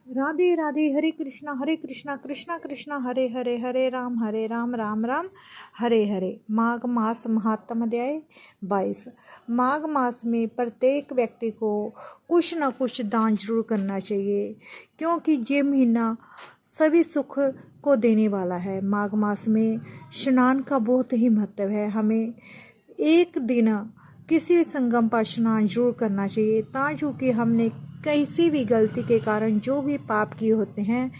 राधे राधे। हरे कृष्णा कृष्णा कृष्णा हरे हरे, हरे राम राम राम हरे हरे। माघ मास महात्म अध्याय 22। माघ मास में प्रत्येक व्यक्ति को कुछ न कुछ दान जरूर करना चाहिए, क्योंकि ये महीना सभी सुख को देने वाला है। माघ मास में स्नान का बहुत ही महत्व है। हमें एक दिन किसी संगम पर स्नान जरूर करना चाहिए, ताकि कि हमने किसी भी गलती के कारण जो भी पाप किए होते हैं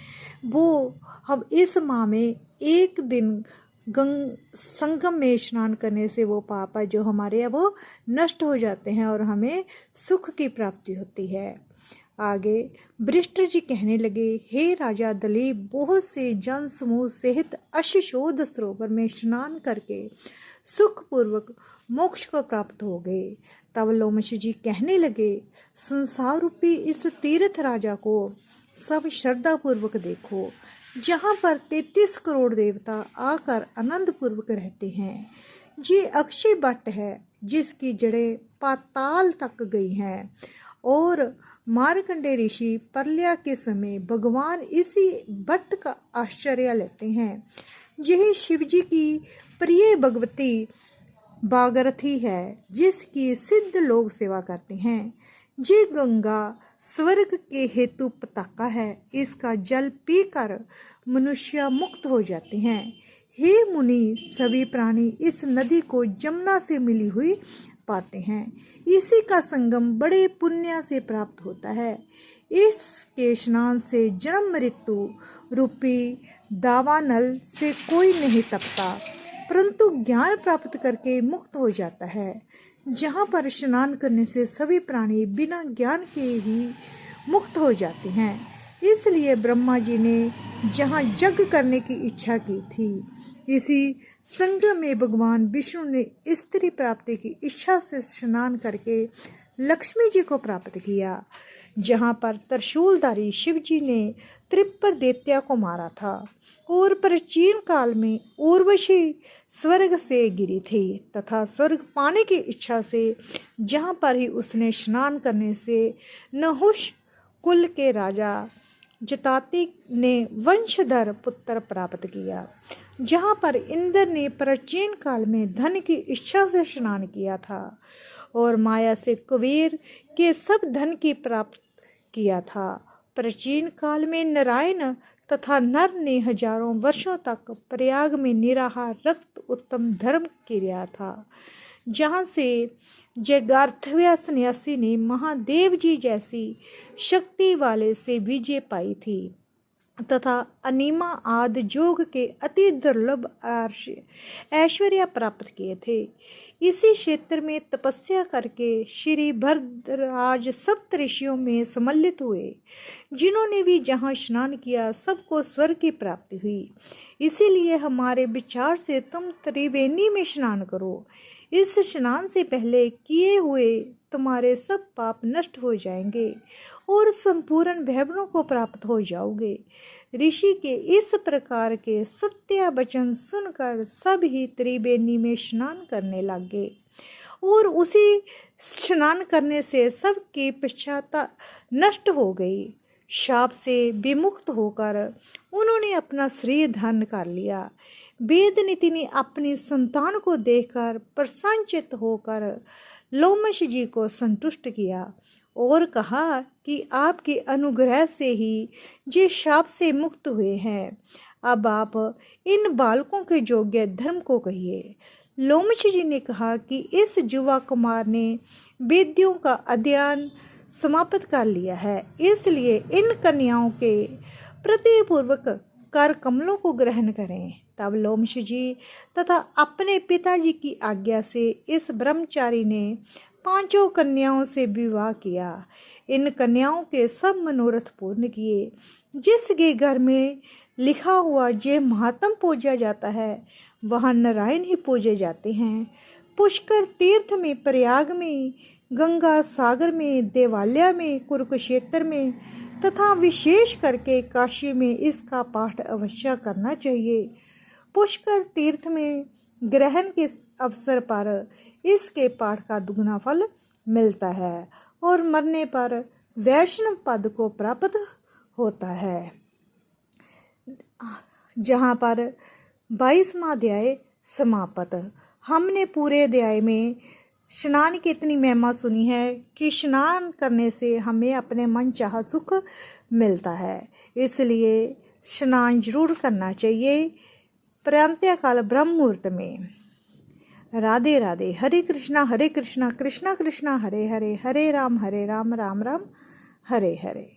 वो हम इस माह में एक दिन संगम में स्नान करने से वो पाप है जो हमारे वो नष्ट हो जाते हैं और हमें सुख की प्राप्ति होती है। आगे वशिष्ठ जी कहने लगे, हे राजा दलीप, बहुत से जन समूह सहित अश्वशोध सरोवर में स्नान करके सुखपूर्वक मोक्ष को प्राप्त हो गए। तब लोमश जी कहने लगे, संसार रूपी इस तीर्थ राजा को सब श्रद्धा पूर्वक देखो, जहाँ पर 33 करोड़ देवता आकर आनंद पूर्वक रहते हैं। ये अक्षय वट है जिसकी जड़ें पाताल तक गई हैं, और मार्कंडे ऋषि प्रलय के समय भगवान इसी वट का आश्चर्य लेते हैं। यही शिवजी की प्रिय भगवती भागीरथी है, जिसकी सिद्ध लोग सेवा करते हैं। ये गंगा स्वर्ग के हेतु पताका है, इसका जल पीकर मनुष्य मुक्त हो जाते हैं। हे मुनि, सभी प्राणी इस नदी को जमुना से मिली हुई पाते हैं। इसी का संगम बड़े पुण्य से प्राप्त होता है। इसके स्नान से जन्म मृत्यु रूपी दावानल से कोई नहीं तपता, परंतु ज्ञान प्राप्त करके मुक्त हो जाता है। जहाँ पर स्नान करने से सभी प्राणी बिना ज्ञान के ही मुक्त हो जाते हैं। इसलिए ब्रह्मा जी ने जहाँ यज्ञ करने की इच्छा की थी, इसी संगम में भगवान विष्णु ने स्त्री प्राप्ति की इच्छा से स्नान करके लक्ष्मी जी को प्राप्त किया। जहाँ पर त्रिशूलधारी शिव जी ने त्रिपुर दैत्य को मारा था, और प्राचीन काल में उर्वशी स्वर्ग से गिरी थी तथा स्वर्ग पाने की इच्छा से जहाँ पर ही उसने स्नान करने से नहुष कुल के राजा जताति ने वंशधर पुत्र प्राप्त किया। जहाँ पर इंद्र ने प्राचीन काल में धन की इच्छा से स्नान किया था और माया से कुबेर के सब धन की प्राप्त किया था। प्राचीन काल में नारायण तथा नर ने हजारों वर्षों तक प्रयाग में निराहार रक्त उत्तम धर्म किया था, जहाँ से जगार्थव्य सन्यासी ने महादेव जी जैसी शक्ति वाले से विजय पाई थी तथा अनिमा आदि जोग के अति दुर्लभ ऐश्वर्य प्राप्त किए थे। इसी क्षेत्र में तपस्या करके श्री भरद्वाज सप्त ऋषियों में सम्मिलित हुए, जिन्होंने भी जहाँ स्नान किया सबको स्वर्ग की प्राप्ति हुई। इसीलिए हमारे विचार से तुम त्रिवेणी में स्नान करो। इस स्नान से पहले किए हुए तुम्हारे सब पाप नष्ट हो जाएंगे और संपूर्ण वैभवों को प्राप्त हो जाओगे। ऋषि के इस प्रकार के सत्य वचन सुनकर सब ही त्रिवेणी में स्नान करने लगे, और उसी स्नान करने से सबकी पश्चाता नष्ट हो गई। शाप से विमुक्त होकर उन्होंने अपना शरीर धारण कर लिया। वेद नीति ने अपनी संतान को देखकर प्रसन्नचित्त होकर लोमश जी को संतुष्ट किया और कहा कि आपके अनुग्रह से ही ये शाप से मुक्त हुए हैं। अब आप इन बालकों के योग्य धर्म को कहिए। लोमश जी ने कहा कि इस युवा कुमार ने वेद्यों का अध्ययन समाप्त कर लिया है, इसलिए इन कन्याओं के प्रतिपूर्वक कर कमलों को ग्रहण करें। तब लोमश जी तथा अपने पिताजी की आज्ञा से इस ब्रह्मचारी ने 5 कन्याओं से विवाह किया। इन कन्याओं के सब मनोरथ पूर्ण किए। जिसके घर में लिखा हुआ ये महात्म पूजा जाता है, वहाँ नारायण ही पूजे जाते हैं। पुष्कर तीर्थ में, प्रयाग में, गंगा सागर में, देवालय में, कुरुक्षेत्र में तथा विशेष करके काशी में इसका पाठ अवश्य करना चाहिए। पुष्कर तीर्थ में ग्रहण के अवसर पर इसके पाठ का दुगना फल मिलता है और मरने पर वैष्णव पद को प्राप्त होता है, जहाँ पर 22वां अध्याय समाप्त। हमने पूरे अध्याय में स्नान की इतनी महिमा सुनी है कि स्नान करने से हमें अपने मन चाहा सुख मिलता है, इसलिए स्नान जरूर करना चाहिए प्रातः काल ब्रह्म मुहूर्त में। राधे राधे। हरे कृष्णा कृष्णा कृष्णा हरे हरे, हरे राम राम राम हरे हरे।